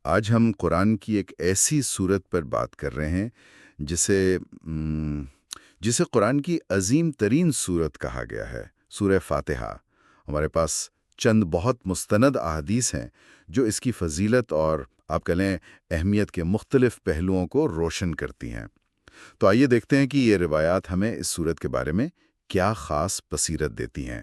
آج ہم قرآن کی ایک ایسی صورت پر بات کر رہے ہیں جسے جسے قرآن کی عظیم ترین صورت کہا گیا ہے، سورہ فاتحہ۔ ہمارے پاس چند بہت مستند احادیث ہیں جو اس کی فضیلت اور آپ کہیں اہمیت کے مختلف پہلوؤں کو روشن کرتی ہیں۔ تو آئیے دیکھتے ہیں کہ یہ روایات ہمیں اس صورت کے بارے میں کیا خاص بصیرت دیتی ہیں۔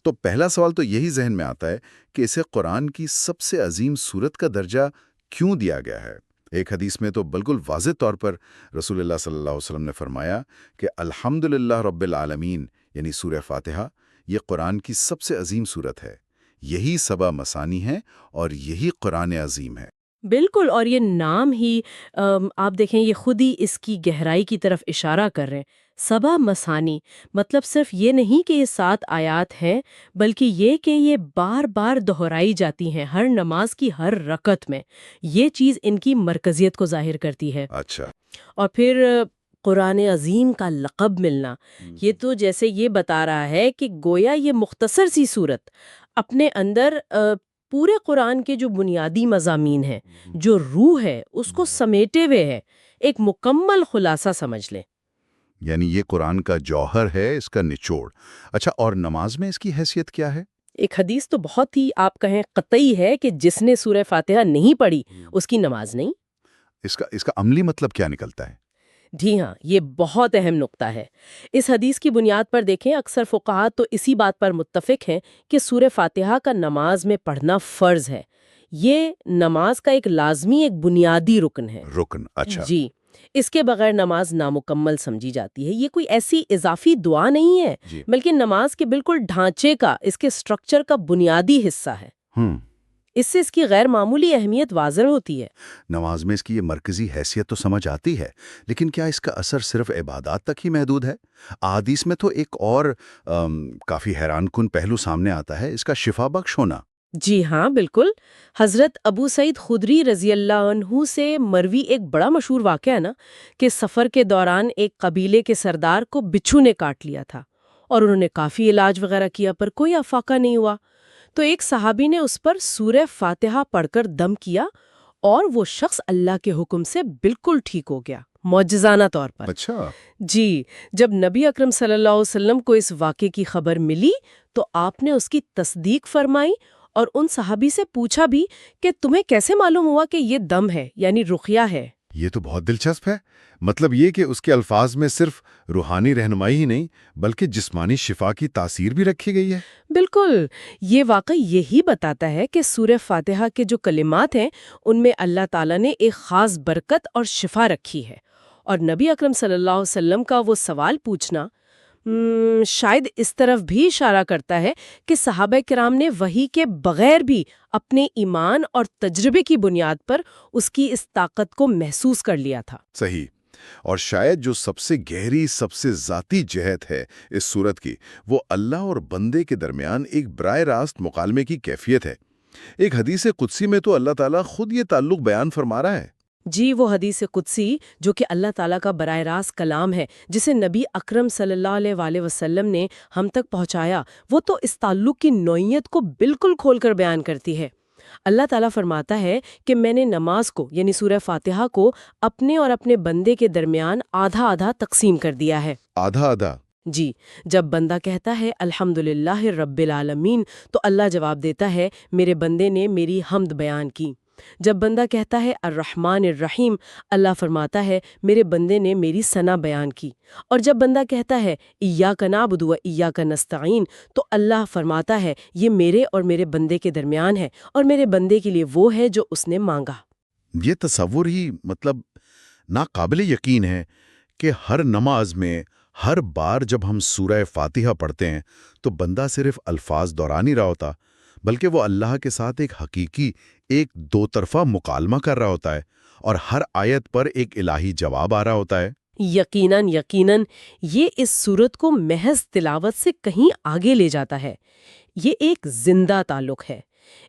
تو پہلا سوال تو یہی ذہن میں آتا ہے کہ اسے قرآن کی سب سے عظیم صورت کا درجہ کیوں دیا گیا ہے؟ ایک حدیث میں تو بالکل واضح طور پر رسول اللہ صلی اللہ علیہ وسلم نے فرمایا کہ الحمدللہ رب العالمین، یعنی سورہ فاتحہ یہ قرآن کی سب سے عظیم صورت ہے۔ یہی سبع مثانی ہے اور یہی قرآن عظیم ہے۔ بالکل، اور یہ نام ہی آپ دیکھیں یہ خود ہی اس کی گہرائی کی طرف اشارہ کر رہے ہیں۔ سبع مثانی مطلب صرف یہ نہیں کہ یہ 7 آیات ہیں، بلکہ یہ کہ یہ بار بار دہرائی جاتی ہیں ہر نماز کی ہر رکعت میں۔ یہ چیز ان کی مرکزیت کو ظاہر کرتی ہے۔ اچھا۔ اور پھر قرآن عظیم کا لقب ملنا، یہ تو جیسے یہ بتا رہا ہے کہ گویا یہ مختصر سی صورت اپنے اندر پورے قرآن کے جو بنیادی مضامین ہیں، جو روح ہے، اس کو سمیٹے ہوئے ہے، ایک مکمل خلاصہ سمجھ لیں۔ یعنی یہ قرآن کا جوہر ہے، اس کا نچوڑ۔ اچھا، اور نماز میں اس کی حیثیت کیا ہے؟ ایک حدیث تو بہت ہی آپ کہیں قطعی ہے کہ جس نے سورہ فاتحہ نہیں پڑھی اس کی نماز نہیں۔ اس کا عملی مطلب کیا نکلتا ہے؟ جی ہاں، یہ بہت اہم نقطہ ہے۔ اس حدیث کی بنیاد پر دیکھیں، اکثر فقہاء تو اسی بات پر متفق ہیں کہ سورہ فاتحہ کا نماز میں پڑھنا فرض ہے۔ یہ نماز کا ایک لازمی، ایک بنیادی رکن ہے۔ رکن، اچھا۔ جی، اس کے بغیر نماز نامکمل سمجھی جاتی ہے۔ یہ کوئی ایسی اضافی دعا نہیں ہے، جی۔ بلکہ نماز کے بالکل ڈھانچے کا، اس کے سٹرکچر کا بنیادی حصہ ہے۔ اس سے اس کی غیر معمولی اہمیت واضح ہوتی ہے۔ نماز میں اس کی یہ مرکزی حیثیت تو سمجھ آتی ہے، لیکن کیا اس کا اثر صرف عبادات تک ہی محدود ہے؟ احادیث میں تو ایک اور کافی حیران کن پہلو سامنے آتا ہے، اس کا شفا بخش ہونا۔ جی ہاں، بالکل۔ حضرت ابو سعید خدری رضی اللہ عنہ سے مروی ایک بڑا مشہور واقعہ ہے نا، کہ سفر کے دوران ایک قبیلے کے سردار کو بچھو نے کاٹ لیا تھا اور انہوں نے کافی علاج وغیرہ کیا پر کوئی افاقہ نہیں ہوا۔ تو ایک صحابی نے اس پر سورہ فاتحہ پڑھ کر دم کیا اور وہ شخص اللہ کے حکم سے بالکل ٹھیک ہو گیا، معجزانہ طور پر۔ اچھا۔ جی، جب نبی اکرم صلی اللہ علیہ وسلم کو اس واقعے کی خبر ملی تو آپ نے اس کی تصدیق فرمائی اور ان صحابی سے پوچھا بھی کہ تمہیں کیسے معلوم ہوا کہ یہ دم ہے، یعنی رقیہ ہے۔ یہ تو بہت دلچسپ ہے۔ مطلب یہ کہ اس کے الفاظ میں صرف روحانی رہنمائی ہی نہیں بلکہ جسمانی شفا کی تاثیر بھی رکھی گئی ہے۔ بالکل، یہ واقعی یہی بتاتا ہے کہ سورہ فاتحہ کے جو کلمات ہیں ان میں اللہ تعالیٰ نے ایک خاص برکت اور شفا رکھی ہے۔ اور نبی اکرم صلی اللہ علیہ وسلم کا وہ سوال پوچھنا شاید اس طرف بھی اشارہ کرتا ہے کہ صحابہ کرام نے وحی کے بغیر بھی اپنے ایمان اور تجربے کی بنیاد پر اس کی اس طاقت کو محسوس کر لیا تھا۔ صحیح۔ اور شاید جو سب سے گہری، سب سے ذاتی جہت ہے اس صورت کی، وہ اللہ اور بندے کے درمیان ایک براہ راست مکالمے کی کیفیت ہے۔ ایک حدیث قدسی میں تو اللہ تعالیٰ خود یہ تعلق بیان فرما رہا ہے۔ جی، وہ حدیث قدسی جو کہ اللہ تعالیٰ کا براہ راست کلام ہے، جسے نبی اکرم صلی اللہ علیہ وآلہ وسلم نے ہم تک پہنچایا، وہ تو اس تعلق کی نوعیت کو بالکل کھول کر بیان کرتی ہے۔ اللہ تعالیٰ فرماتا ہے کہ میں نے نماز کو، یعنی سورہ فاتحہ کو، اپنے اور اپنے بندے کے درمیان آدھا آدھا تقسیم کر دیا ہے۔ آدھا آدھا؟ جی، جب بندہ کہتا ہے الحمدللہ رب العالمین تو اللہ جواب دیتا ہے میرے بندے نے میری حمد بیان کی۔ جب بندہ کہتا ہے الرحمن الرحیم، اللہ فرماتا ہے میرے بندے نے میری ثنا بیان کی۔ اور جب بندہ کہتا ہے ایاک نعبد و ایاک نستعین تو اللہ فرماتا ہے یہ میرے اور میرے بندے کے درمیان ہے اور میرے بندے کے لیے وہ ہے جو اس نے مانگا۔ یہ تصور ہی ناقابل یقین ہے کہ ہر نماز میں ہر بار جب ہم سورہ فاتحہ پڑھتے ہیں تو بندہ صرف الفاظ دہرا نہیں رہا ہوتا، بلکہ وہ اللہ کے ساتھ ایک حقیقی، ایک دو طرفہ مکالمہ کر رہا ہوتا ہے، اور ہر آیت پر ایک الہی جواب آ رہا ہوتا ہے۔ یقیناً یقیناً، یہ اس صورت کو محض تلاوت سے کہیں آگے لے جاتا ہے۔ یہ ایک زندہ تعلق ہے۔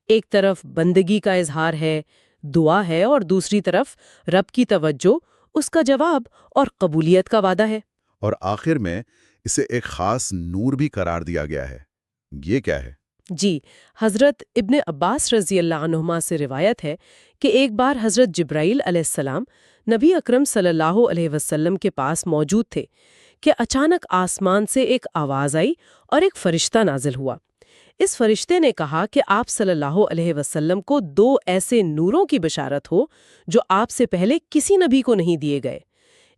ایک طرف بندگی کا اظہار ہے، دعا ہے، اور دوسری طرف رب کی توجہ، اس کا جواب اور قبولیت کا وعدہ ہے۔ اور آخر میں اسے ایک خاص نور بھی قرار دیا گیا ہے۔ یہ کیا ہے؟ جی، حضرت ابن عباس رضی اللہ عنہما سے روایت ہے کہ ایک بار حضرت جبرائیل علیہ السلام نبی اکرم صلی اللہ علیہ وسلم کے پاس موجود تھے کہ اچانک آسمان سے ایک آواز آئی اور ایک فرشتہ نازل ہوا۔ اس فرشتے نے کہا کہ آپ صلی اللہ علیہ وسلم کو 2 ایسے نوروں کی بشارت ہو جو آپ سے پہلے کسی نبی کو نہیں دیے گئے،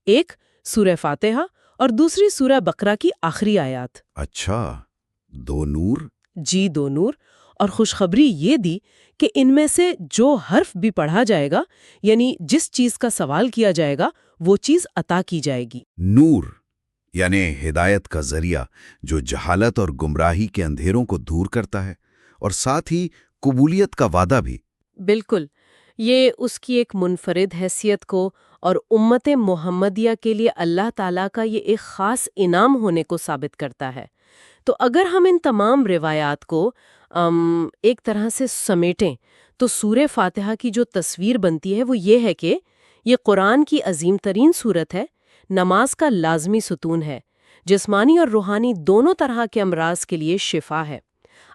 ایک سورہ فاتحہ اور دوسری سورہ بقرہ کی آخری آیات۔ اچھا، 2 نور؟ جی، 2 نور، اور خوشخبری یہ دی کہ ان میں سے جو حرف بھی پڑھا جائے گا، یعنی جس چیز کا سوال کیا جائے گا وہ چیز عطا کی جائے گی۔ نور یعنی ہدایت کا ذریعہ جو جہالت اور گمراہی کے اندھیروں کو دور کرتا ہے، اور ساتھ ہی قبولیت کا وعدہ بھی۔ بالکل، یہ اس کی ایک منفرد حیثیت کو اور امت محمدیہ کے لیے اللہ تعالیٰ کا یہ ایک خاص انعام ہونے کو ثابت کرتا ہے۔ تو اگر ہم ان تمام روایات کو ایک طرح سے سمیٹیں تو سورہ فاتحہ کی جو تصویر بنتی ہے وہ یہ ہے کہ یہ قرآن کی عظیم ترین سورت ہے، نماز کا لازمی ستون ہے، جسمانی اور روحانی دونوں طرح کے امراض کے لیے شفا ہے،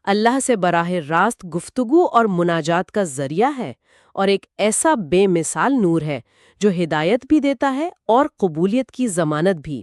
اللہ سے براہ راست گفتگو اور مناجات کا ذریعہ ہے، اور ایک ایسا بے مثال نور ہے جو ہدایت بھی دیتا ہے اور قبولیت کی ضمانت بھی۔